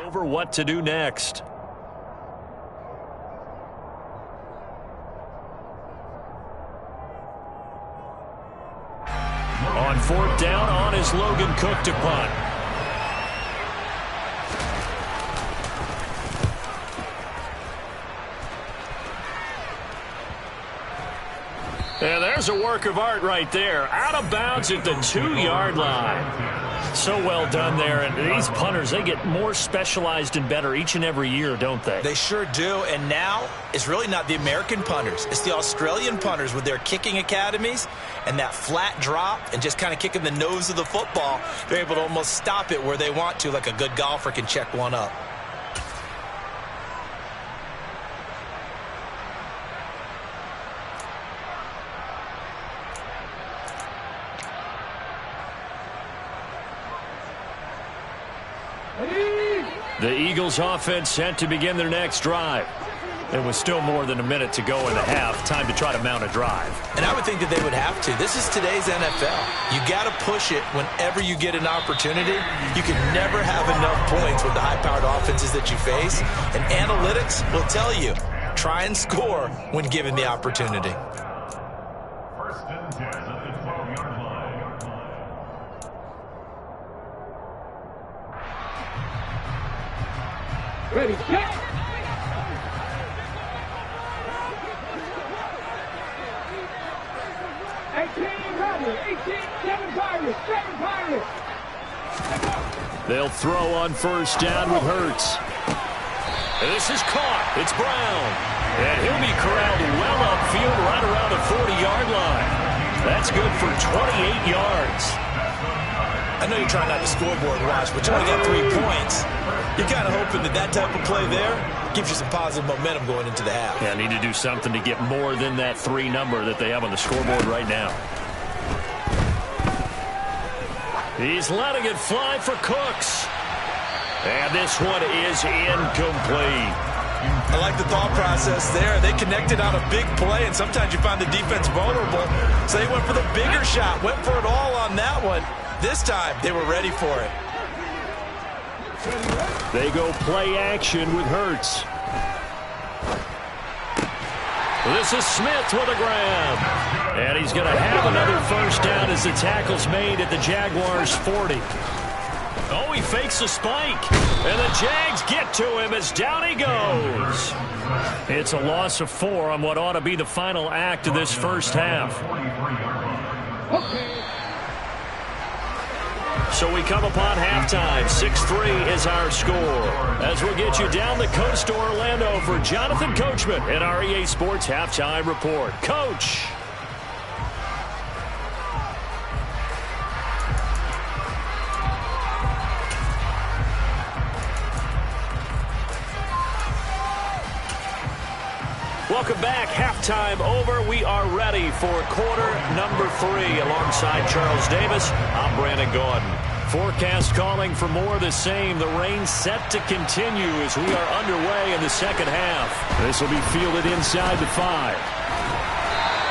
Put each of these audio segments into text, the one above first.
Over what to do next. On fourth down, on is Logan Cook to punt. And there's a work of art right there. Out of bounds at the 2-yard line. So well done there. And these punters, they get more specialized and better each and every year, don't they? They sure do. And now it's really not the American punters. It's the Australian punters with their kicking academies and that flat drop and just kind of kicking the nose of the football. They're able to almost stop it where they want to, like a good golfer can check one up. The Eagles offense set to begin their next drive. There was still more than a minute to go in the half. Time to try to mount a drive. And I would think that they would have to. This is today's NFL. You got to push it whenever you get an opportunity. You can never have enough points with the high-powered offenses that you face. And analytics will tell you, try and score when given the opportunity. First and 10 at the 12-yard line. Ready, set. They'll throw on first down with Hurts. This is caught. It's Brown. And he'll be corralled well upfield right around the 40-yard line. That's good for 28 yards. I know you're trying not to scoreboard watch, but you only got 3 points. You're kind of hoping that that type of play there gives you some positive momentum going into the half. Yeah, need to do something to get more than that 3 number that they have on the scoreboard right now. He's letting it fly for Cooks. And this one is incomplete. I like the thought process there. They connected on a big play, and sometimes you find the defense vulnerable. So they went for the bigger shot, went for it all on that one. This time, they were ready for it. They go play action with Hurts. This is Smith with a grab. And he's going to have another first down as the tackle's made at the Jaguars' 40. Oh, he fakes a spike. And the Jags get to him as down he goes. It's a loss of 4 on what ought to be the final act of this first half. So we come upon halftime. 6-3 is our score. As we'll get you down the coast to Orlando for Jonathan Coachman and our EA Sports Halftime Report. Coach. Welcome back. Halftime over. We are ready for quarter number 3 alongside Charles Davis. I'm Brandon Gaudin. Forecast calling for more of the same. The rain set to continue as we are underway in the second half. This will be fielded inside the 5.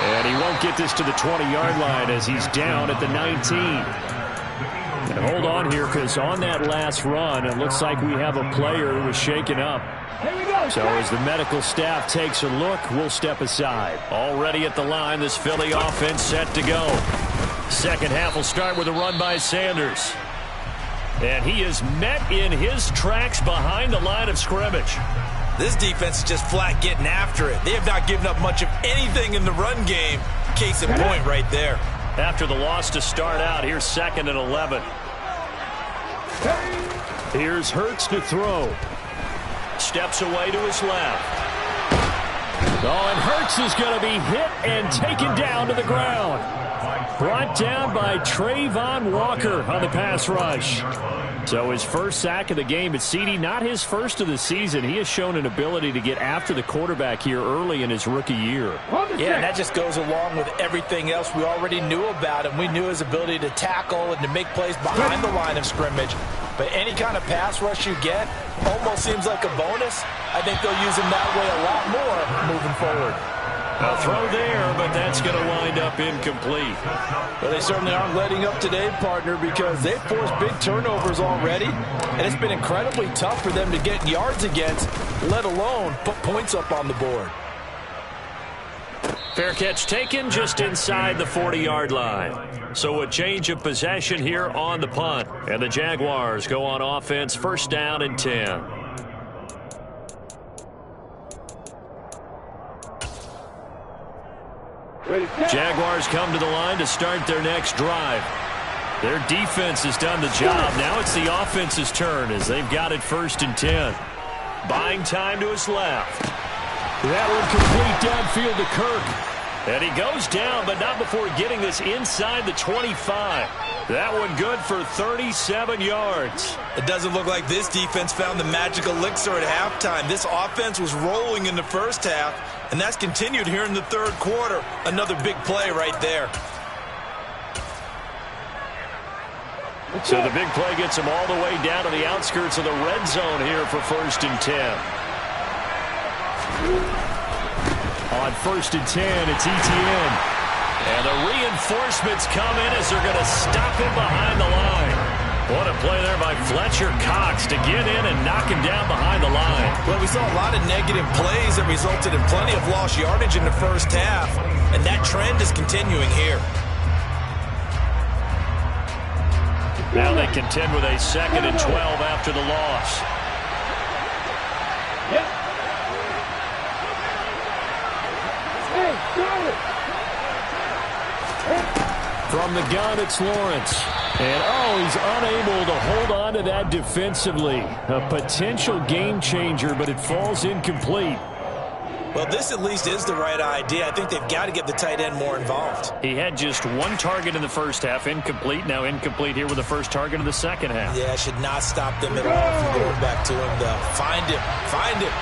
And he won't get this to the 20-yard line as he's down at the 19. And hold on here, because on that last run, it looks like we have a player who was shaken up. So as the medical staff takes a look, we'll step aside. Already at the line, this Philly offense set to go. Second half will start with a run by Sanders. And he is met in his tracks behind the line of scrimmage. This defense is just flat getting after it. They have not given up much of anything in the run game. Case in point right there. After the loss to start out, here's 2nd and 11. Here's Hurts to throw. Steps away to his left. Oh, and Hurts is going to be hit and taken down to the ground. Brought down by Trayvon Walker on the pass rush. So his first sack of the game at CD, not his first of the season. He has shown an ability to get after the quarterback here early in his rookie year. Yeah, and that just goes along with everything else we already knew about him. We knew his ability to tackle and to make plays behind the line of scrimmage. But any kind of pass rush you get almost seems like a bonus. I think they'll use him that way a lot more moving forward. A throw there, but that's going to wind up incomplete. Well, they certainly aren't letting up today, partner, because they've forced big turnovers already, and it's been incredibly tough for them to get yards against, let alone put points up on the board. Fair catch taken just inside the 40-yard line. So a change of possession here on the punt. And the Jaguars go on offense, first down and 10. Jaguars come to the line to start their next drive. Their defense has done the job. Now it's the offense's turn as they've got it first and 10. Buying time to his left. That one complete downfield to Kirk. And he goes down, but not before getting this inside the 25. That one good for 37 yards. It doesn't look like this defense found the magic elixir at halftime. This offense was rolling in the first half, and that's continued here in the third quarter. Another big play right there. So the big play gets him all the way down to the outskirts of the red zone here for first and 10. On first and 10, it's Etienne. And the reinforcements come in as they're going to stop him behind the line. What a play there by Fletcher Cox to get in and knock him down behind the line. Well, we saw a lot of negative plays that resulted in plenty of lost yardage in the first half, and that trend is continuing here. Now they contend with a 2nd and 12 after the loss. From the gun, it's Lawrence. And, he's unable to hold on to that defensively. A potential game changer, but it falls incomplete. Well, this at least is the right idea. I think they've got to get the tight end more involved. He had just one target in the first half, incomplete. Now incomplete here with the first target of the second half. Yeah, should not stop them at all from going back to him, though. Find him. Find him.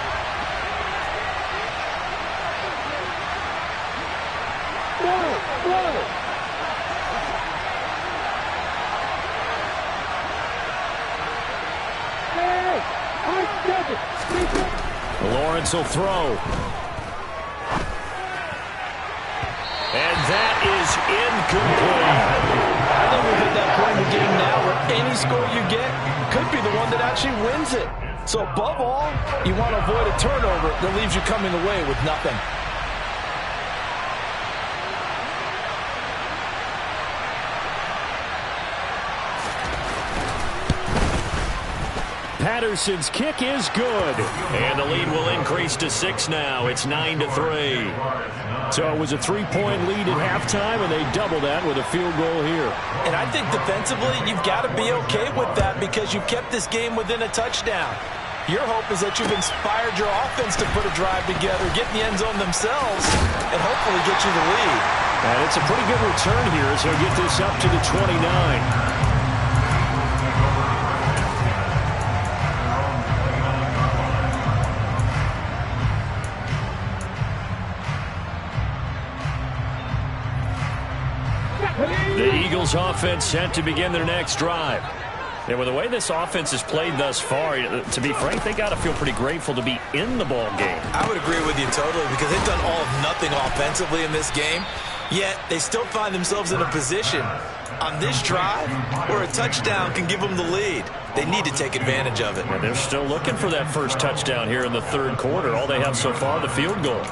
Lawrence will throw. And that is incomplete. I think we've hit that point in the game now where any score you get could be the one that actually wins it. So above all, you want to avoid a turnover that leaves you coming away with nothing. Patterson's kick is good. And the lead will increase to 6 now. It's 9-3. So it was a 3-point lead at halftime, and they double that with a field goal here. And I think defensively, you've got to be okay with that because you've kept this game within a touchdown. Your hope is that you've inspired your offense to put a drive together, get in the end zone themselves, and hopefully get you the lead. And it's a pretty good return here as he'll get this up to the 29. The Eagles offense set to begin their next drive. And with the way this offense has played thus far, to be frank, they got to feel pretty grateful to be in the ball game. I would agree with you totally because they've done all of nothing offensively in this game, yet they still find themselves in a position on this drive where a touchdown can give them the lead. They need to take advantage of it. And they're still looking for that first touchdown here in the third quarter. All they have so far, the field goal.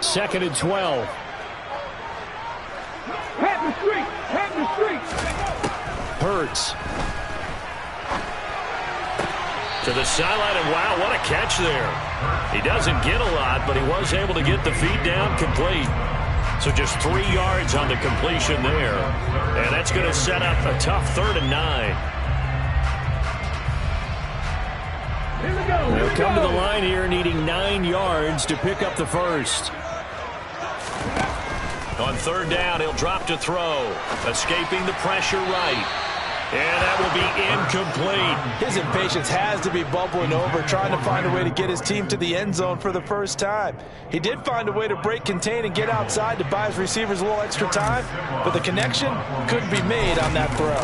Second and 12. Hurts. To the sideline, and wow, what a catch there. He doesn't get a lot, but he was able to get the feet down complete. So just 3 yards on the completion there. And that's going to set up a tough 3rd and 9. They'll come to the line here needing 9 yards to pick up the first. On 3rd down, he'll drop to throw. Escaping the pressure right. And that will be incomplete. His impatience has to be bubbling over, trying to find a way to get his team to the end zone for the first time. He did find a way to break contain and get outside to buy his receivers a little extra time, but the connection couldn't be made on that throw.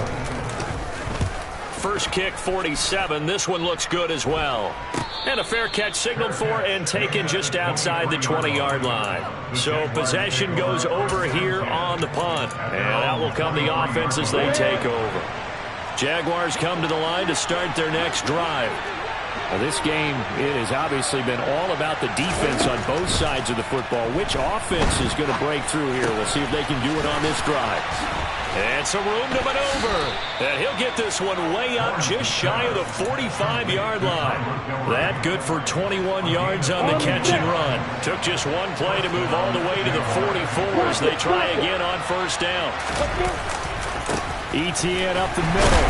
First kick, 47. This one looks good as well. And a fair catch signaled for and taken just outside the 20-yard line. So possession goes over here on the punt. And out will come the offense as they take over. Jaguars come to the line to start their next drive. Now this game, it has obviously been all about the defense on both sides of the football. Which offense is going to break through here? We'll see if they can do it on this drive. And some room to maneuver. And he'll get this one way up just shy of the 45-yard line. That good for 21 yards on the catch and run. Took just one play to move all the way to the 44 as they try again on first down. ETN up the middle.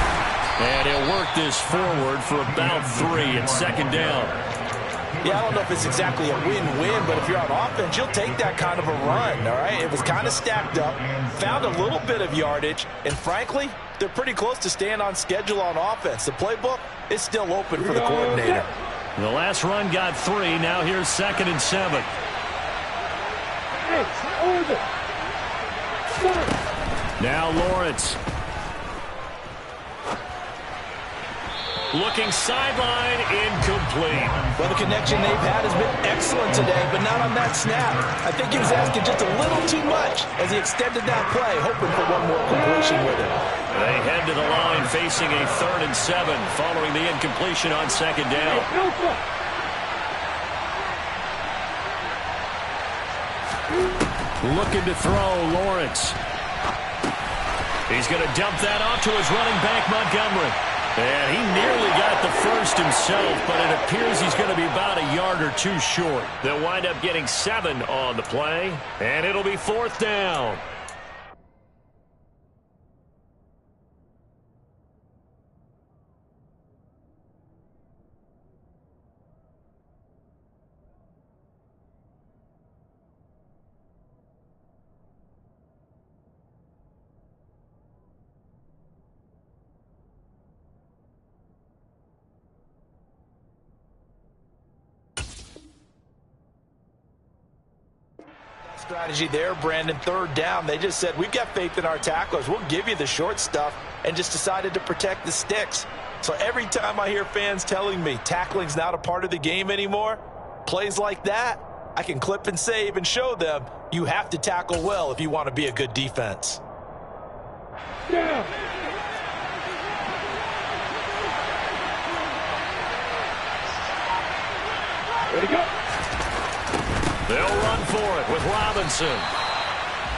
And he'll work this forward for about 3 at second down. Yeah, I don't know if it's exactly a win-win, but if you're on offense, you'll take that kind of a run, all right? It was kind of stacked up, found a little bit of yardage, and frankly, they're pretty close to staying on schedule on offense. The playbook is still open for the coordinator. The last run got 3. Now here's 2nd and 7. Now Lawrence. Looking sideline, incomplete. Well, the connection they've had has been excellent today, but not on that snap. I think he was asking just a little too much as he extended that play, hoping for one more completion with it. They head to the line facing a 3rd and 7 following the incompletion on second down. Looking to throw, Lawrence. He's going to dump that off to his running back, Montgomery. And he nearly got the first himself, but it appears he's going to be about a yard or 2 short. They'll wind up getting 7 on the play, and it'll be 4th down. Strategy there, Brandon. 3rd down. They just said, we've got faith in our tacklers. We'll give you the short stuff, and just decided to protect the sticks. So every time I hear fans telling me tackling's not a part of the game anymore, plays like that, I can clip and save and show them you have to tackle well if you want to be a good defense. Yeah. Ready to go. They'll run for it with Robinson.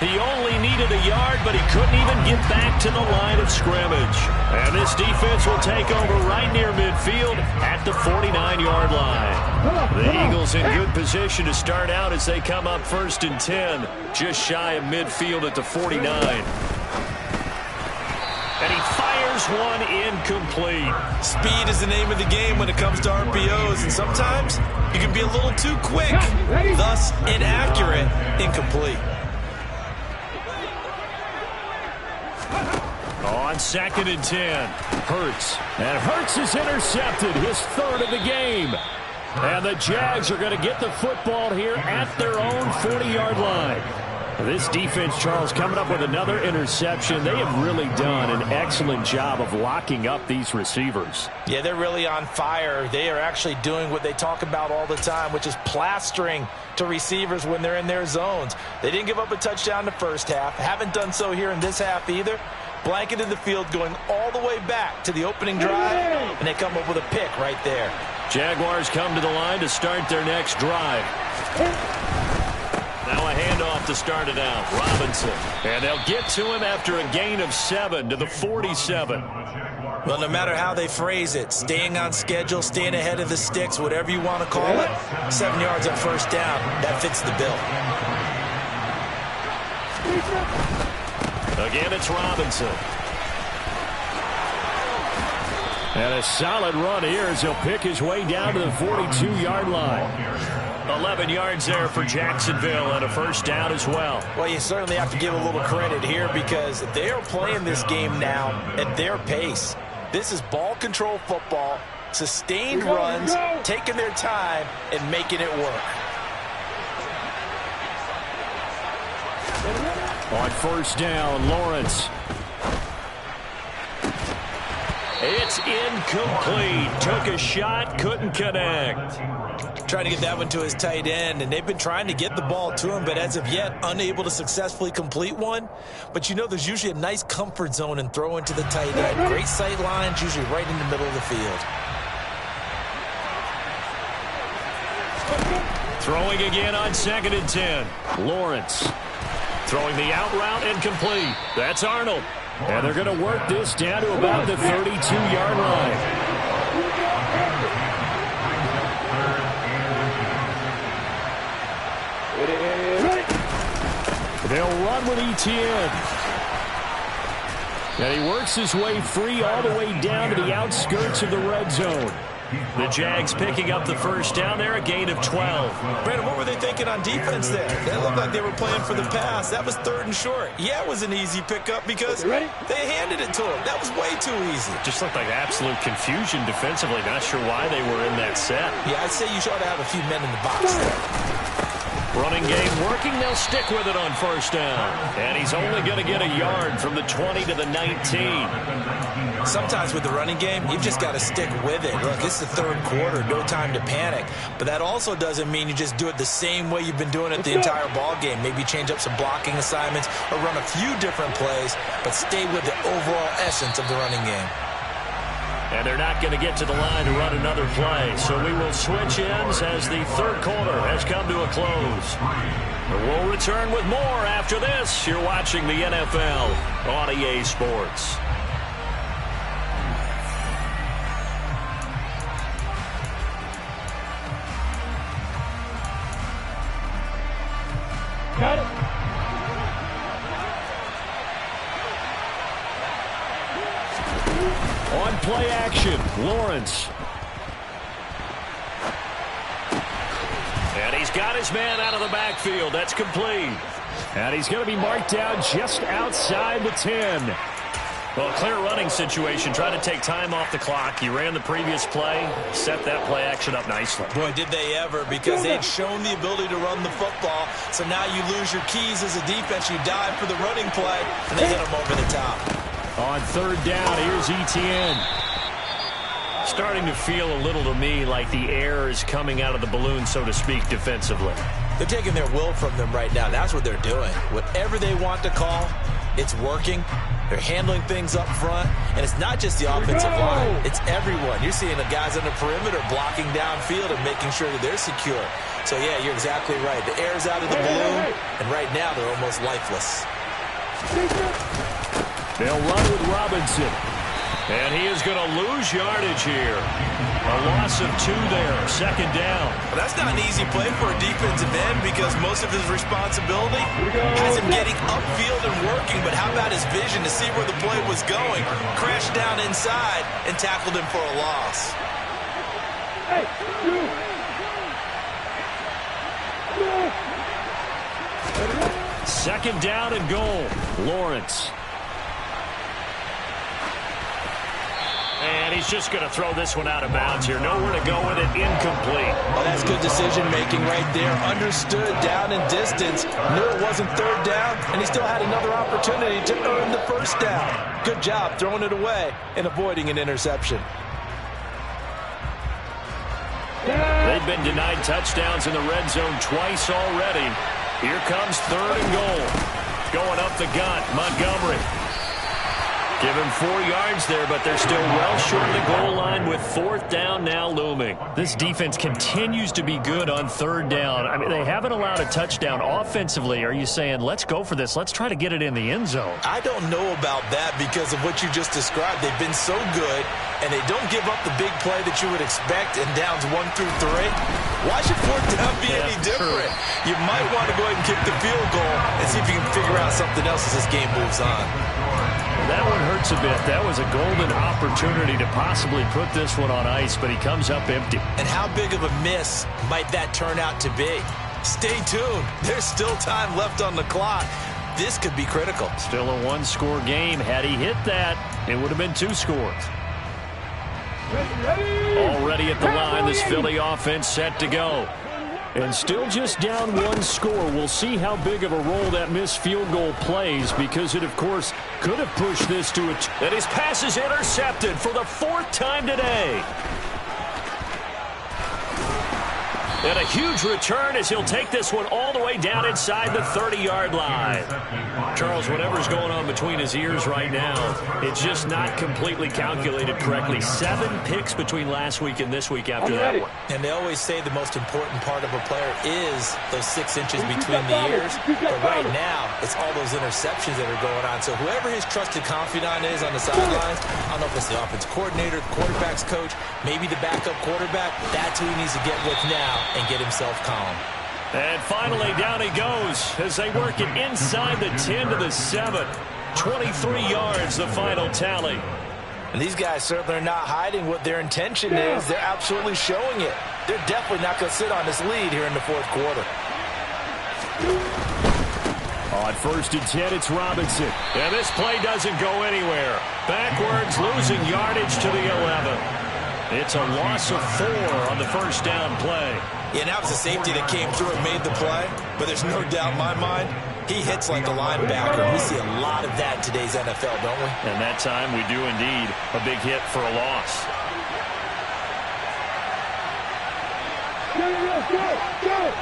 He only needed a yard, but he couldn't even get back to the line of scrimmage. And this defense will take over right near midfield at the 49-yard line. The Eagles in good position to start out as they come up 1st and 10, just shy of midfield at the 49. And he fires one incomplete. Speed is the name of the game when it comes to RPOs, and sometimes you can be a little too quick, thus inaccurate, incomplete. On 2nd and 10, Hurts. And Hurts is intercepted, his 3rd of the game. And the Jags are going to get the football here at their own 40-yard line. This defense, Charles, coming up with another interception. They have really done an excellent job of locking up these receivers. Yeah, they're really on fire. They are actually doing what they talk about all the time, which is plastering to receivers when they're in their zones. They didn't give up a touchdown the first half. Haven't done so here in this half either. Blanketed the field going all the way back to the opening drive, and they come up with a pick right there. Jaguars come to the line to start their next drive. Now a handoff to start it out. Robinson. And they'll get to him after a gain of 7 to the 47. Well, no matter how they phrase it, staying on schedule, staying ahead of the sticks, whatever you want to call it, 7 yards on first down, that fits the bill. Again, it's Robinson. And a solid run here as he'll pick his way down to the 42-yard line. 11 yards there for Jacksonville and a first down as well. Well, you certainly have to give a little credit here because they are playing this game now at their pace. This is ball control football, sustained runs, taking their time and making it work. On first down, Lawrence. It's incomplete. Took a shot, couldn't connect. Trying to get that one to his tight end, and they've been trying to get the ball to him, but as of yet, unable to successfully complete one. But you know there's usually a nice comfort zone in throwing to the tight end. Great sight lines, usually right in the middle of the field. Throwing again on 2nd and 10. Lawrence throwing the out route incomplete. That's Arnold. And they're going to work this down to about the 32-yard line. They'll run with Etienne. And he works his way free all the way down to the outskirts of the red zone. The Jags picking up the first down there, a gain of 12. Brandon, what were they thinking on defense there? That looked like they were playing for the pass. That was 3rd and short. Yeah, it was an easy pickup because they handed it to him. That was way too easy. Just looked like absolute confusion defensively. Not sure why they were in that set. Yeah, I'd say you ought to have a few men in the box there. Running game working. They'll stick with it on first down. And he's only going to get a yard from the 20 to the 19. Sometimes with the running game, you've just got to stick with it. Look, it's the 3rd quarter, no time to panic. But that also doesn't mean you just do it the same way you've been doing it the entire ball game. Maybe change up some blocking assignments or run a few different plays, but stay with the overall essence of the running game. And they're not going to get to the line to run another play. So we will switch ends as the 3rd quarter has come to a close. We'll return with more after this. You're watching the NFL on EA Sports. Got it. On play action, Lawrence. And he's got his man out of the backfield. That's complete. And he's going to be marked down just outside the 10. Well, clear running situation. Trying to take time off the clock. He ran the previous play, set that play action up nicely. Boy, did they ever, because they'd shown the ability to run the football. So now you lose your keys as a defense. You dive for the running play, and they hit him over the top. On 3rd down, here's Etienne. Starting to feel a little to me like the air is coming out of the balloon, so to speak, defensively. They're taking their will from them right now. That's what they're doing. Whatever they want to call, it's working. They're handling things up front, and it's not just the offensive line. It's everyone. You're seeing the guys on the perimeter blocking downfield and making sure that they're secure. So, yeah, you're exactly right. The air's out of the balloon, and right now they're almost lifeless. They'll run with Robinson. And he is going to lose yardage here. A loss of 2 there, 2nd down. Well, that's not an easy play for a defensive end because most of his responsibility has him getting upfield and working, but how about his vision to see where the play was going? Crashed down inside and tackled him for a loss. Hey, you. 2nd down and goal. Lawrence. And he's just going to throw this one out of bounds here. Nowhere to go with it. Incomplete. Well, that's good decision-making right there. Understood down and distance. Knew it wasn't 3rd down, and he still had another opportunity to earn the 1st down. Good job throwing it away and avoiding an interception. They've been denied touchdowns in the red zone twice already. Here comes 3rd and goal. Going up the gut, Montgomery. Give him 4 yards there, but they're still well short of the goal line with 4th down now looming. This defense continues to be good on 3rd down. I mean, they haven't allowed a touchdown offensively. Are you saying, let's go for this, let's try to get it in the end zone? I don't know about that because of what you just described. They've been so good, and they don't give up the big play that you would expect in downs 1 through 3. Why should 4th down be any different? True. You might want to go ahead and kick the field goal and see if you can figure out something else as this game moves on. That one hurts a bit. That was a golden opportunity to possibly put this one on ice, but he comes up empty. And how big of a miss might that turn out to be? Stay tuned. There's still time left on the clock. This could be critical. Still a one-score game. Had he hit that, it would have been 2 scores. Already at the line, this Philly offense set to go. And still just down 1 score. We'll see how big of a role that missed field goal plays, because it, of course, could have pushed this to a... And his pass is intercepted for the 4th time today. And a huge return as he'll take this one all the way down inside the 30-yard line. Charles, whatever's going on between his ears right now, it's just not completely calculated correctly. 7 picks between last week and this week after that one. And they always say the most important part of a player is those 6 inches between the ears. But right now, it's all those interceptions that are going on. So whoever his trusted confidant is on the sidelines, I don't know if it's the offensive coordinator, the quarterback's coach, maybe the backup quarterback, that's who he needs to get with now and get himself calm. And finally, down he goes as they work it inside the 10 to the 7. 23 yards, the final tally. And these guys certainly are not hiding what their intention is. They're absolutely showing it. They're definitely not going to sit on this lead here in the 4th quarter. On 1st and 10, it's Robinson. And this play doesn't go anywhere. Backwards, losing yardage to the 11. It's a loss of 4 on the 1st down play. Yeah, that was a safety that came through and made the play. But there's no doubt in my mind, he hits like a linebacker. We see a lot of that in today's NFL, don't we? And that time we do indeed. A big hit for a loss. Go!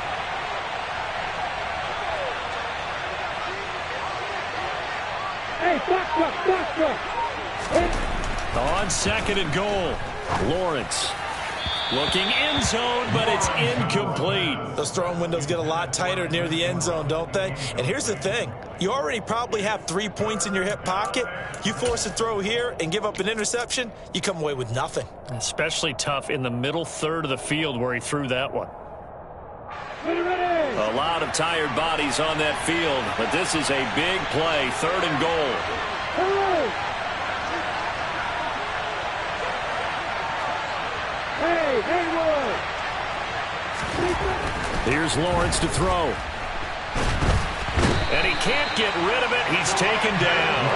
Hey, back. On 2nd and goal, Lawrence looking end zone, but it's incomplete. Those throwing windows get a lot tighter near the end zone, don't they? And here's the thing. You already probably have 3 points in your hip pocket. You force a throw here and give up an interception, you come away with nothing. Especially tough in the middle third of the field where he threw that one. A lot of tired bodies on that field, but this is a big play. 3rd and goal. Here's Lawrence to throw. And he can't get rid of it. He's taken down.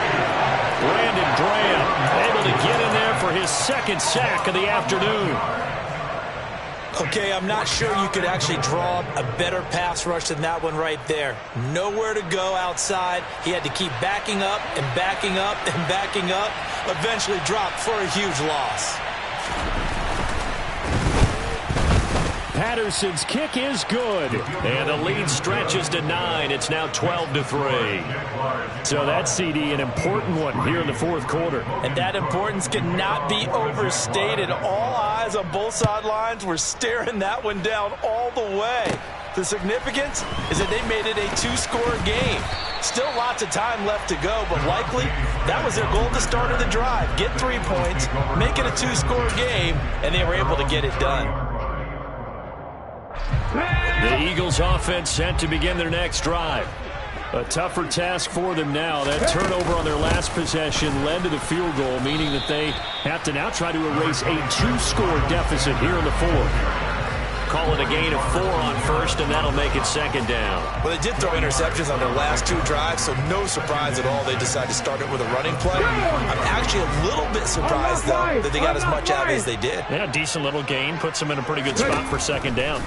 Brandon Graham able to get in there for his 2nd sack of the afternoon. Okay, I'm not sure you could actually draw a better pass rush than that one right there. Nowhere to go outside. He had to keep backing up and backing up and backing up. Eventually dropped for a huge loss. Patterson's kick is good. And the lead stretches to 9. It's now 12-3. So that CD, an important one here in the 4th quarter. And that importance cannot be overstated. All eyes on both sidelines were staring that one down all the way. The significance is that they made it a 2-score game. Still lots of time left to go, but likely that was their goal at the start of the drive. Get 3 points, make it a 2-score game, and they were able to get it done. The Eagles offense set to begin their next drive. A tougher task for them now. That turnover on their last possession led to the field goal, meaning that they have to now try to erase a 2-score deficit here in the 4th. Call it a gain of 4 on 1st, and that'll make it 2nd down. Well, they did throw interceptions on their last 2 drives, so no surprise at all they decided to start it with a running play. I'm actually a little bit surprised, though, that they got as much out of it as they did. Yeah, decent little gain. Puts them in a pretty good spot for 2nd down.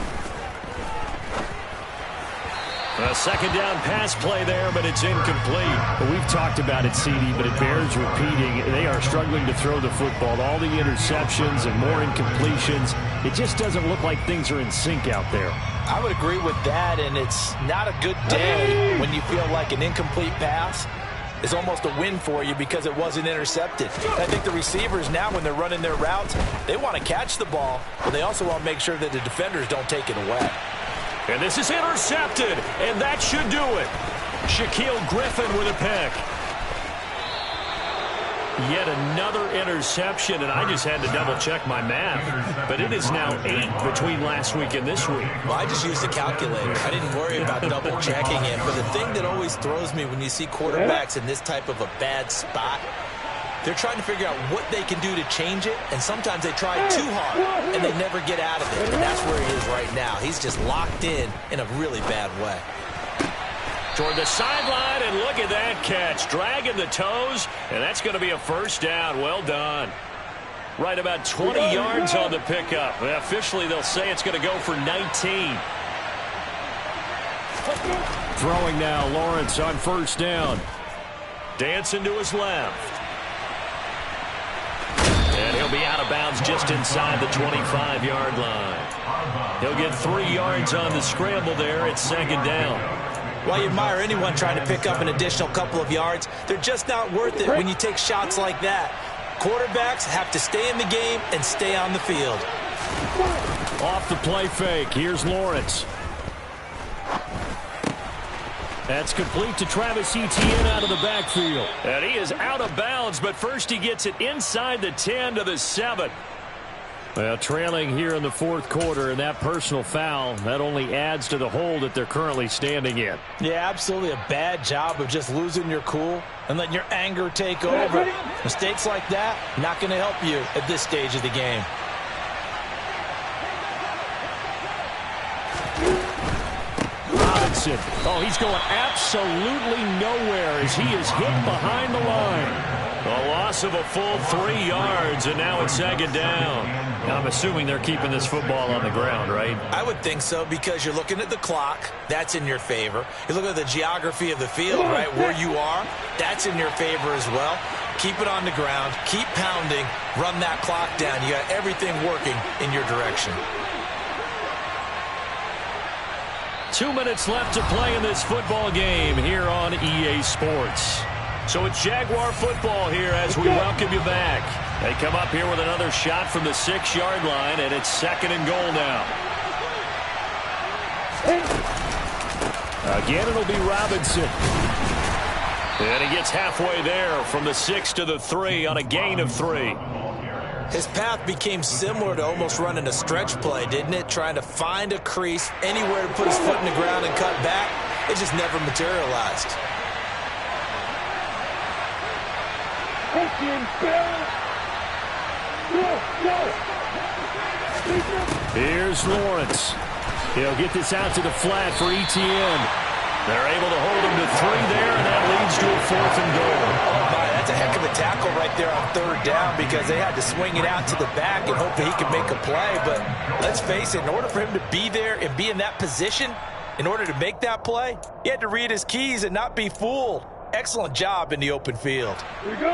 A 2nd down pass play there, but it's incomplete. Well, we've talked about it, CD, but it bears repeating. They are struggling to throw the football. All the interceptions and more incompletions. It just doesn't look like things are in sync out there. I would agree with that, and it's not a good day when you feel like an incomplete pass is almost a win for you because it wasn't intercepted. I think the receivers now, when they're running their routes, they want to catch the ball, but they also want to make sure that the defenders don't take it away. And this is intercepted, and that should do it. Shaquill Griffin with a pick. Yet another interception, and I just had to double-check my math. But it is now 8 between last week and this week. Well, I just used a calculator. I didn't worry about double-checking it. But the thing that always throws me when you see quarterbacks in this type of a bad spot, they're trying to figure out what they can do to change it, and sometimes they try too hard, and they never get out of it. And that's where he is right now. He's just locked in a really bad way. Toward the sideline, and look at that catch. Dragging the toes, and that's going to be a first down. Well done. Right about 20 yards on the pickup. Officially, they'll say it's going to go for 19. Throwing now, Lawrence on first down. Dancing to his left. And he'll be out of bounds just inside the 25-yard line. He'll get 3 yards on the scramble there. It's second down. While you admire anyone trying to pick up an additional couple of yards, they're just not worth it when you take shots like that. Quarterbacks have to stay in the game and stay on the field. Off the play fake. Here's Lawrence. That's complete to Travis Etienne out of the backfield. And he is out of bounds, but first he gets it inside the 10 to the 7. Well, trailing here in the fourth quarter, and that personal foul, that only adds to the hole that they're currently standing in. Yeah, absolutely a bad job of just losing your cool and letting your anger take over. Mistakes like that, not going to help you at this stage of the game. Robinson. Oh, he's going absolutely nowhere as he is hit behind the line. A loss of a full 3 yards, and now it's second down. I'm assuming they're keeping this football on the ground, right? I would think so, because you're looking at the clock. That's in your favor. You look at the geography of the field, right, where you are. That's in your favor as well. Keep it on the ground. Keep pounding. Run that clock down. You got everything working in your direction. 2 minutes left to play in this football game here on EA Sports. So it's Jaguar football here as we welcome you back. They come up here with another shot from the 6-yard line, and it's second and goal now. Again, it'll be Robinson. And he gets halfway there from the 6 to the 3 on a gain of 3. His path became similar to almost running a stretch play, didn't it? Trying to find a crease, anywhere to put his foot in the ground and cut back. It just never materialized. Here's Lawrence. He'll get this out to the flat for Etienne. They're able to hold him to 3 there, and that leads to a 4th and goal. Oh, my, that's a heck of a tackle right there on third down, because they had to swing it out to the back and hope that he could make a play. But let's face it, in order for him to be there and be in that position, in order to make that play, he had to read his keys and not be fooled. Excellent job in the open field. Here we go!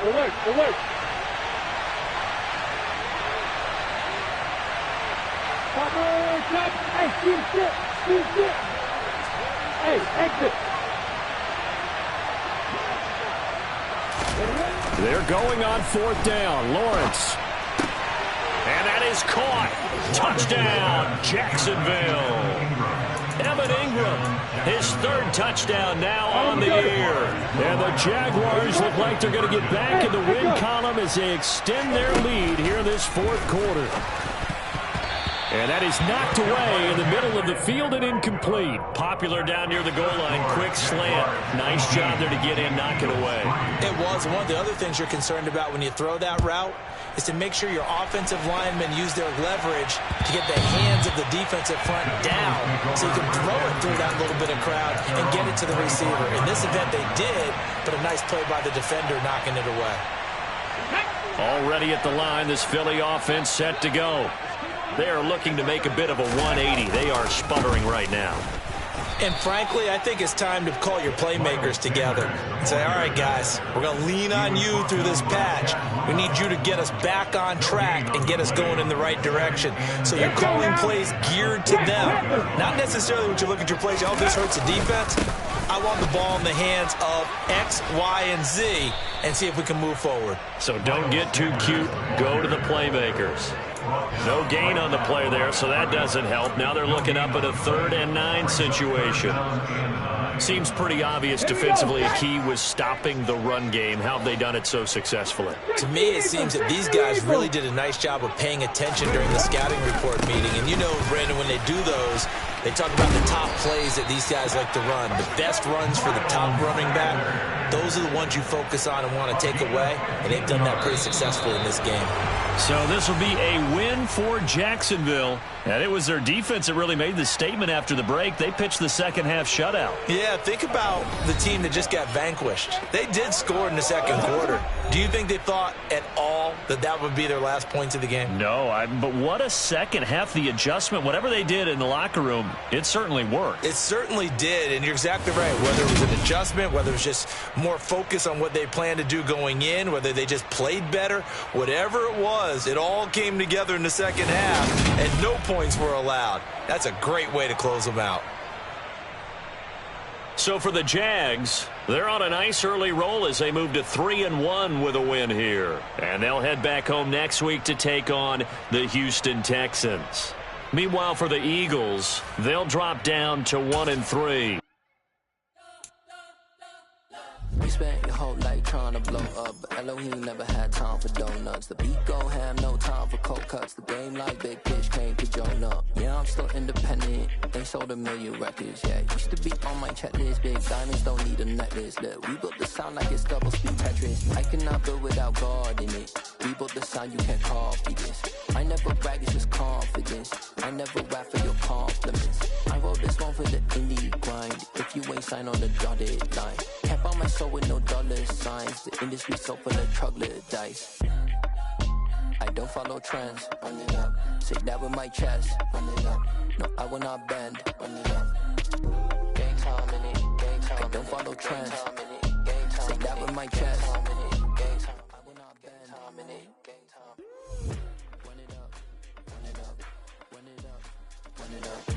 Alert, alert! Hey, keep sit! Hey, exit! They're going on 4th down. Lawrence. And that is caught. Touchdown, Jacksonville. Evan Ingram, his 3rd touchdown now on the year. And the Jaguars look like they're going to get back in the win column as they extend their lead here in this 4th quarter. And that is knocked away in the middle of the field and incomplete. Popular down near the goal line. Quick slant. Nice job there to get in, knock it away. It was. One of the other things you're concerned about when you throw that route is to make sure your offensive linemen use their leverage to get the hands of the defensive front down so you can throw it through that little bit of crowd and get it to the receiver. In this event, they did, but a nice play by the defender knocking it away. Already at the line, this Philly offense set to go. They are looking to make a bit of a 180. They are sputtering right now. And frankly, I think it's time to call your playmakers together and say, all right, guys, we're going to lean on you through this patch. We need you to get us back on track and get us going in the right direction. So you're calling plays geared to them. Not necessarily when you look at your plays, oh, this hurts the defense. I want the ball in the hands of X, Y, and Z and see if we can move forward. So don't get too cute. Go to the playmakers. No gain on the play there, so that doesn't help. Now they're looking up at a 3rd and 9 situation. Seems pretty obvious defensively. A key was stopping the run game. How have they done it so successfully? To me, it seems that these guys really did a nice job of paying attention during the scouting report meeting. And you know, Brandon, when they do those, they talk about the top plays that these guys like to run. The best runs for the top running back, those are the ones you focus on and want to take away. And they've done that pretty successfully in this game. So this will be a win for Jacksonville. And it was their defense that really made the statement after the break. They pitched the second half shutout. Yeah, think about the team that just got vanquished. They did score in the second quarter. Do you think they thought at all that that would be their last points of the game? No, but what a second half. The adjustment, whatever they did in the locker room, it certainly worked. It certainly did, and you're exactly right. Whether it was an adjustment, whether it was just more focus on what they planned to do going in, whether they just played better, whatever it was, it all came together in the second half, and no points were allowed. That's a great way to close them out. So for the Jags, they're on a nice early roll as they move to 3-1 with a win here. And they'll head back home next week to take on the Houston Texans. Meanwhile, for the Eagles, they'll drop down to 1-3. We spent your whole life trying to blow up, but Elohim never had time for donuts. The beat go ham, no time for cold cuts. The game like Big Pitch came to join up. Yeah, I'm still independent. They sold 1 million records. Yeah, used to be on my checklist. Big diamonds don't need a necklace. Look, we built the sound like it's double speed Tetris. I cannot build without God in it. We built the sound, you can't copy this. I never brag, it's just confidence. I never rap for your compliments. I wrote this one for the indie grind. If you ain't signed on the dotted line, can't buy my soul with no dollar signs. The industry so full of troglodytes. I don't follow trends. Run it up. Say that with my chest. Run it up. No, I will not bend. Run it up. Gang time in it. Gang time. I don't follow trends. Say that with my chest. I will not bend. Gang time. Run it up. Run it up. Run it up. Run it up.